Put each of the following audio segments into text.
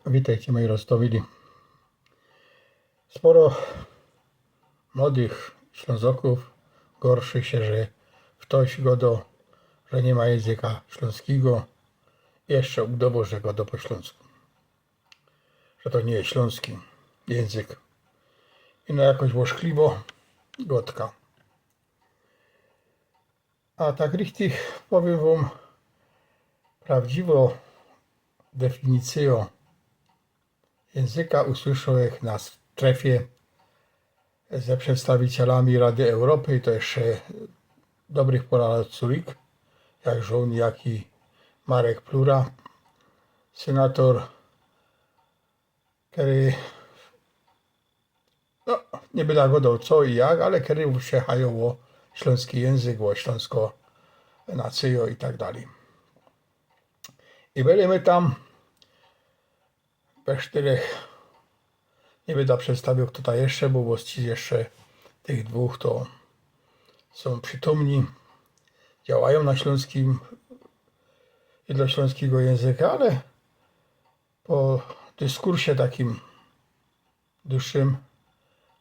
Witajcie moi roztowili. Sporo młodych Ślązoków gorszy się, że ktoś go że nie ma języka śląskiego, jeszcze udawał, że go po śląsku. Że to nie jest śląski język. I no jakoś łoszkliwo gotka. A tak richtig powiem wam prawdziwą definicję języka usłyszałem na strefie ze przedstawicielami Rady Europy, i to jeszcze dobrych pola Curik, jak żołn, jak i Marek Plura, senator, który no, nie byle godał co i jak, ale który przechają o śląski język, o śląską nację i tak dalej. I byliśmy tam we czterech, nie będę przedstawił kto to jeszcze był, bo ci jeszcze tych dwóch to są przytomni, działają na śląskim i dla śląskiego języka, ale po dyskursie takim dłuższym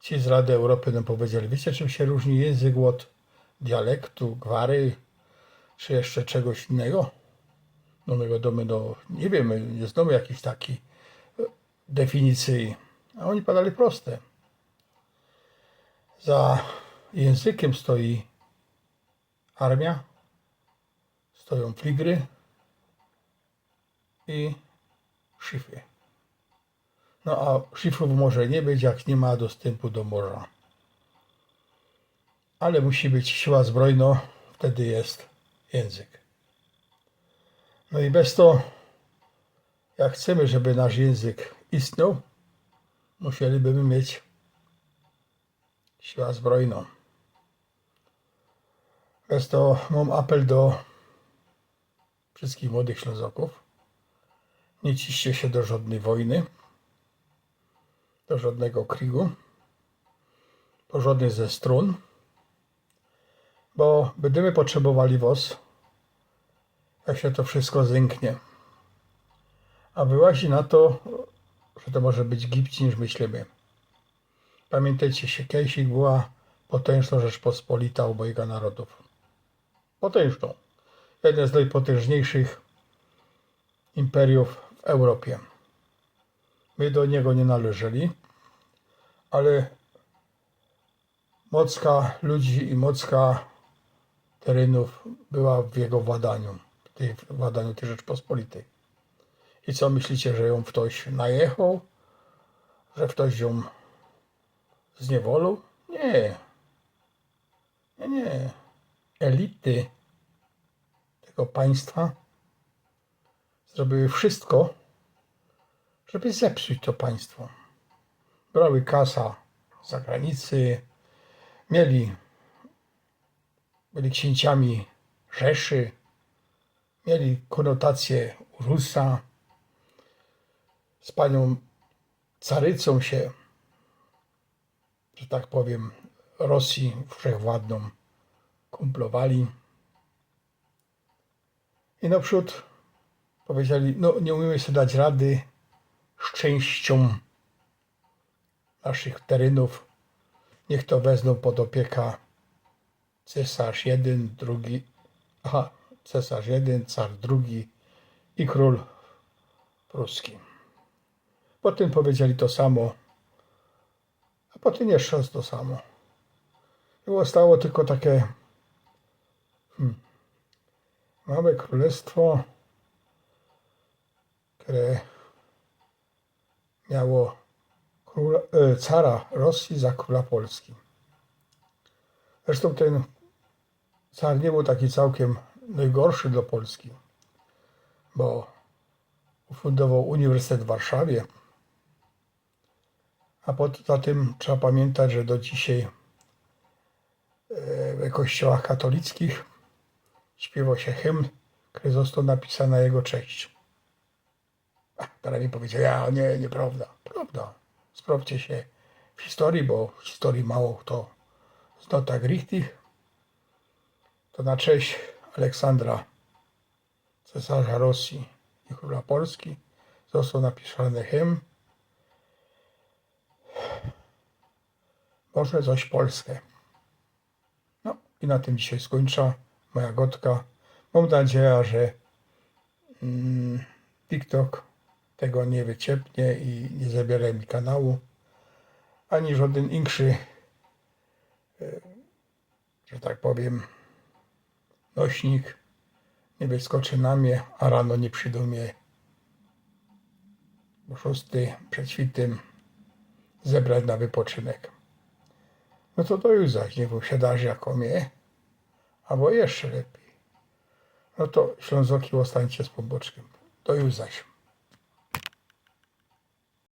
ci z Rady Europy nam powiedzieli, wiecie czym się różni język od dialektu, gwary, czy jeszcze czegoś innego? No my wiadomo, no nie wiemy, nie znamy jakiejś takiej definicji. A oni podali proste. Za językiem stoi armia, stoją fligry i szyfry. No a szyfrów może nie być, jak nie ma dostępu do morza. Ale musi być siła zbrojna, wtedy jest język. No i bez to, jak chcemy, żeby nasz język istniał, musielibyśmy mieć siłę zbrojną. Bez to mam apel do wszystkich młodych Ślązaków. Nie ciście się do żadnej wojny, do żadnego krigu, po żadnej ze stron, bo będziemy potrzebowali was, jak się to wszystko zęknie. A wyłazi na to, że to może być gipci niż myślimy. Pamiętajcie się, kiedyś była potężna Rzeczpospolita obojga narodów. Potężną. Jedne z najpotężniejszych imperiów w Europie. My do niego nie należeli, ale mocka ludzi i mocka terenów była w jego władaniu, w władaniu tej Rzeczpospolitej. I co myślicie, że ją ktoś najechał? Że ktoś ją zniewolił? Nie. Nie. Elity tego państwa zrobiły wszystko, żeby zepsuć to państwo. Brały kasa z zagranicy, byli księciami Rzeszy, mieli konotację Rusa, z panią carycą się, że tak powiem, Rosji wszechwładną kumplowali. I naprzód powiedzieli, no nie umiemy sobie dać rady z częścią naszych terenów, niech to wezmą pod opiekę cesarz jeden, cesarz jeden, car drugi i król pruski. Potem powiedzieli to samo, a potem jeszcze raz to samo. I zostało tylko takie małe królestwo, które miało cara Rosji za króla Polski. Zresztą ten car nie był taki całkiem najgorszy dla Polski, bo ufundował Uniwersytet w Warszawie, a poza tym trzeba pamiętać, że do dzisiaj w kościołach katolickich śpiewa się hymn, który został napisany na jego cześć. Teraz mi powiedział, nie, nieprawda. Prawda. Sprawdźcie się w historii, bo w historii mało kto zna tak richtig. To na cześć Aleksandra, cesarza Rosji i króla Polski, został napisany hymn Boże zaś Polskę. No i na tym dzisiaj skończę moja gotka. Mam nadzieję, że TikTok tego nie wyciepnie i nie zabiera mi kanału, ani żaden inszy, że tak powiem, nośnik nie wyskoczy na mnie, a rano nie przyjdą mnie o 6 przed świtem zebrać na wypoczynek. No to już zaś, niech się darzy jako mnie, albo jeszcze lepiej. No to Ślązoki ostańcie z poboczkiem. To już zaś.